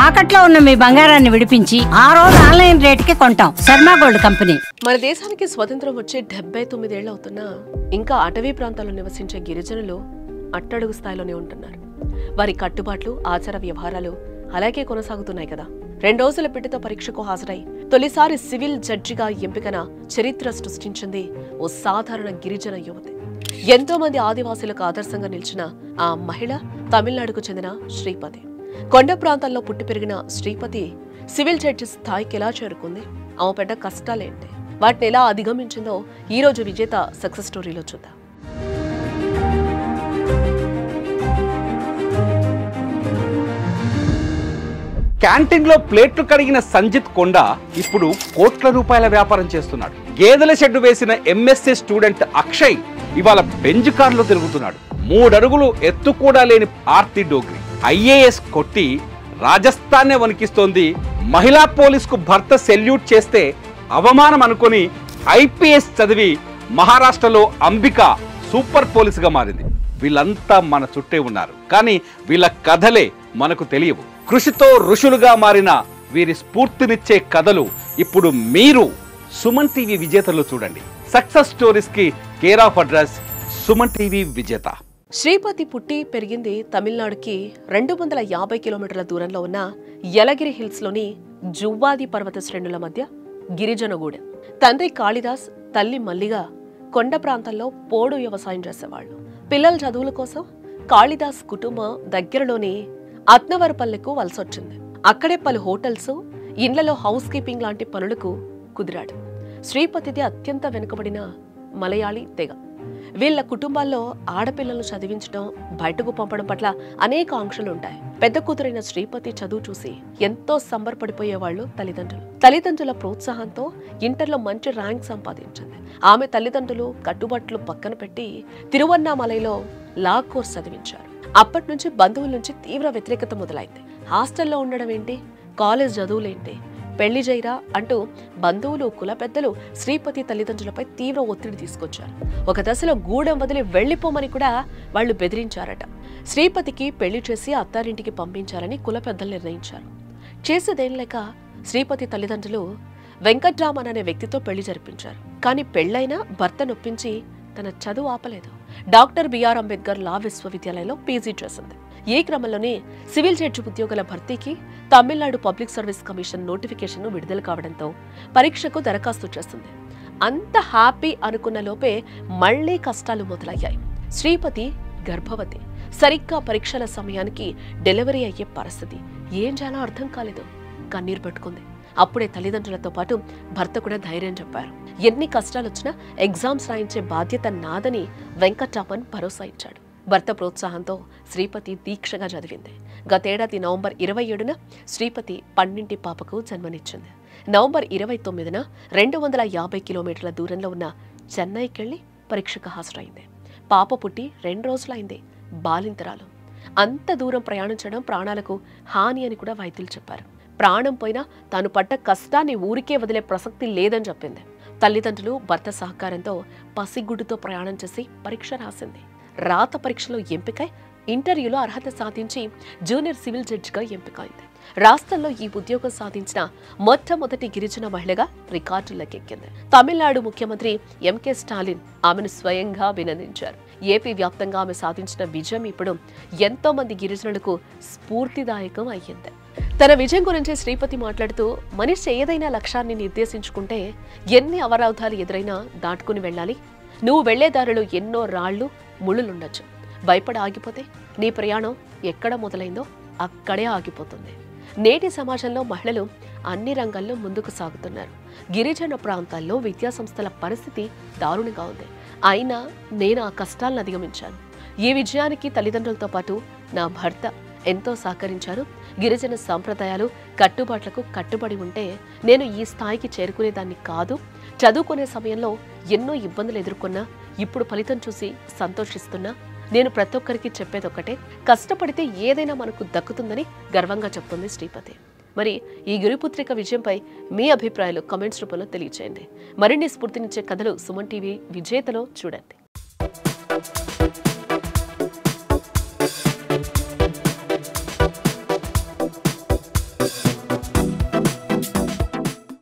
తాకట్లో ఉన్న మీ బంగారాన్ని విడిపించి ఆ రోజు ఆన్లైన్ రేటుకి కొంటాం. Sharma gold company. మన దేశానికి స్వతంత్రం వచ్చి 79 ఏళ్లు అవుతున్నా ఇంకా అటవీ ప్రాంతాల్లో నివసించే గిరిజనులు అట్టడుగు స్థాయిలోనే ఉంటున్నారు. వారి కట్టుబాట్లు, ఆచార వ్యవహారాలు అలాగే కొనసాగుతున్నాయి కదా. 2 రోజుల బిడ్డతో పరీక్షకు హాజరై తొలిసారి సివిల్ జడ్జిగా ఎంపికన చరిత్ర సృష్టించింది ఓ సాధారణ గిరిజన యువతి. ఎంతో మంది ఆదివాసులకు ఆదర్శంగా నిలిచిన ఆ మహిళ తమిళనాడుకు చెందిన శ్రీపతి. కొండ ప్రాంతాల్లో పుట్టి పెరిగిన శ్రీపతి సివిల్ జడ్జి స్థాయికి ఎలా చేరుకుంది, ఆమె పడ్డ కష్టాలేంటి, వాటిని ఎలా అధిగమించిందో ఈ రోజు విజేత సక్సెస్ స్టోరీలో చూద్దాం. క్యాంటీన్ లో ప్లేట్లు కడిగిన సంజిత్ కొండ ఇప్పుడు కోట్ల రూపాయల వ్యాపారం చేస్తున్నాడు. గేదెల షెడ్డు వేసిన ఎంఎస్సీ స్టూడెంట్ అక్షయ్ ఇవాళ బెంజ్ కార్లో తిరుగుతున్నాడు. 3 అడుగులు ఎత్తు కూడా లేని ఆర్తి డోగ్రి ఐఏఎస్ కొట్టి రాజస్థాన్నే వణికిస్తోంది. మహిళా పోలీసుకు భర్త సెల్యూట్ చేస్తే అవమానం అనుకొని ఐపీఎస్ చదివి మహారాష్ట్రలో అంబిక సూపర్ పోలీసుగా మారింది. వీళ్ళంతా మన చుట్టే ఉన్నారు, కానీ వీళ్ళ కథలే మనకు తెలియవు. కృషితో ఋషులుగా మారిన వీరి స్ఫూర్తినిచ్చే కథలు ఇప్పుడు మీరు సుమన్ టీవీ విజేతలో చూడండి. సక్సెస్ స్టోరీస్ కి care of address Suman TV విజేత. శ్రీపతి పుట్టి పెరిగింది తమిళనాడుకి 250 కిలోమీటర్ల దూరంలో ఉన్న యలగిరి హిల్స్ లోని జువ్వాది పర్వత శ్రేణుల మధ్య గిరిజనగూడెం. తండ్రి కాళిదాస్, తల్లి మల్లిగా కొండ ప్రాంతాల్లో పోడు వ్యవసాయం చేసేవాళ్లు. పిల్లల చదువుల కోసం కాళిదాస్ కుటుంబం దగ్గరలోని అత్నవరపల్లెకు వలసొచ్చింది. అక్కడే పలు హోటల్స్, ఇండ్లలో హౌస్ కీపింగ్ లాంటి పనులకు కుదిరాడు. శ్రీపతిది అత్యంత వెనుకబడిన మలయాళీ తెగ. వీళ్ల కుటుంబాల్లో ఆడపిల్లలను చదివించడం, బయటకు పంపడం పట్ల అనేక ఆంక్షలుంటాయి. పెద్ద కూతురైన శ్రీపతి చదువు చూసి ఎంతో సంబరపడిపోయేవాళ్లు తల్లిదండ్రుల ప్రోత్సాహంతో ఇంటర్లో మంచి ర్యాంక్ సంపాదించింది. ఆమె తల్లిదండ్రులు కట్టుబాట్లు పక్కన పెట్టి తిరువన్నామలైలో లా కోర్స్ చదివించారు. అప్పటి నుంచి బంధువుల నుంచి తీవ్ర వ్యతిరేకత మొదలైంది. హాస్టల్లో ఉండడం ఏంటి, కాలేజ్ చదువులేంటి, పెళ్లి చేయరా అంటూ బంధువులు, కుల పెద్దలు శ్రీపతి తల్లిదండ్రులపై తీవ్ర ఒత్తిడి తీసుకొచ్చారు. ఒక దశలో గూడెం వదిలి వెళ్లిపోమని కూడా వాళ్లు బెదిరించారట. శ్రీపతికి పెళ్లి చేసి అత్తారింటికి పంపించాలని కుల పెద్దలు నిర్ణయించారు. చేసేదేం లేక శ్రీపతి తల్లిదండ్రులు వెంకట్రామన్ అనే వ్యక్తితో పెళ్లి జరిపించారు. కానీ పెళ్లైనా భర్త నొప్పించి తన చదువు ఆపలేదు. డాక్టర్ బిఆర్ అంబేద్కర్ లా విశ్వవిద్యాలయంలో పీజీ చేసింది. ఈ క్రమంలోనే సివిల్ జడ్జి ఉద్యోగుల భర్తీకి Tamil Nadu public service commission notification విడుదల కావడంతో పరీక్షకు దరఖాస్తు చేసింది. అంత హ్యాపీ అనుకున్న లోపే మళ్లీ కష్టాలు మొదలయ్యాయి. శ్రీపతి గర్భవతి. సరిగ్గా పరీక్షల సమయానికి డెలివరీ అయ్యే పరిస్థితి. ఏం చేయాలో అర్థం కాలేదు. కన్నీరు పెట్టుకుంది. అప్పుడే తల్లిదండ్రులతో పాటు భర్త కూడా ధైర్యం చెప్పారు. ఎన్ని కష్టాలొచ్చినా ఎగ్జామ్స్ రాయించే బాధ్యత నాదని వెంకట్రామన్ భరోసా ఇచ్చాడు. భర్త ప్రోత్సాహంతో శ్రీపతి దీక్షగా చదివింది. గతేడాది నవంబర్ 27న శ్రీపతి 12 పాపకు జన్మనిచ్చింది. నవంబర్ 29న 250 కిలోమీటర్ల దూరంలో ఉన్న చెన్నైకెళ్లి పరీక్షకు హాజరైంది. పాప పుట్టి 2 రోజులైంది. బాలింతరాలు. అంత దూరం ప్రయాణించడం ప్రాణాలకు హాని అని కూడా వైద్యులు చెప్పారు. ప్రాణం పోయినా తాను పడ్డ కష్టాన్ని ఊరికే వదిలే ప్రసక్తి లేదని చెప్పింది. తల్లిదండ్రులు, భర్త సహకారంతో పసిగుడ్డుతో ప్రయాణం చేసి పరీక్ష రాసింది. రాత పరీక్షలో ఎంపికై ఇంటర్వ్యూలో అర్హత సాధించి జూనియర్ సివిల్ జడ్జిగా ఎంపికైంది. రాష్ట్రంలో ఈ ఉద్యోగం సాధించిన మొట్టమొదటి గిరిజన మహిళగా రికార్డులకెక్కింది. తమిళనాడు ముఖ్యమంత్రి ఎంకే స్టాలిన్ ఆమెను స్వయంగా అభినందించారు. ఏపీ వ్యాప్తంగా ఆమె సాధించిన విజయం ఇప్పుడు ఎంతో మంది గిరిజనులకు స్ఫూర్తిదాయకం అయ్యింది. తన విజయం గురించి శ్రీపతి మాట్లాడుతూ, మనిషి ఏదైనా లక్ష్యాన్ని నిర్దేశించుకుంటే ఎన్ని అవరోధాలు ఎదురైనా దాటుకుని వెళ్ళాలి. నువ్వు వెళ్లేదారిలో ఎన్నో రాళ్లు, ముళ్ళులుండొచ్చు. భయపడి ఆగిపోతే నీ ప్రయాణం ఎక్కడ మొదలైందో అక్కడే ఆగిపోతుంది. నేటి సమాజంలో మహిళలు అన్ని రంగాల్లో ముందుకు సాగుతున్నారు. గిరిజన ప్రాంతాల్లో విద్యాసంస్థల పరిస్థితి దారుణంగా ఉంది. అయినా నేను ఆ కష్టాలను అధిగమించాను. ఈ విజయానికి తల్లిదండ్రులతో పాటు నా భర్త ఎంతో సహకరించారు. గిరిజన సంప్రదాయాలు, కట్టుబాట్లకు కట్టుబడి ఉంటే నేను ఈ స్థాయికి చేరుకునేదాన్ని కాదు. చదువుకునే సమయంలో ఎన్నో ఇబ్బందులు ఎదుర్కొన్నా ఇప్పుడు ఫలితం చూసి సంతోషిస్తున్నా. నేను ప్రతి ఒక్కరికి చెప్పేదొక్కటే, కష్టపడితే ఏదైనా మనకు దక్కుతుందని గర్వంగా చెప్తుంది శ్రీపతి. మరి ఈ గిరిపుత్రిక విజయంపై మీ అభిప్రాయాలు కామెంట్స్ రూపంలో తెలియచేయండి. మరిన్ని స్ఫూర్తినిచ్చే కథలు సుమన్ టీవీ విజేతలో చూడండి.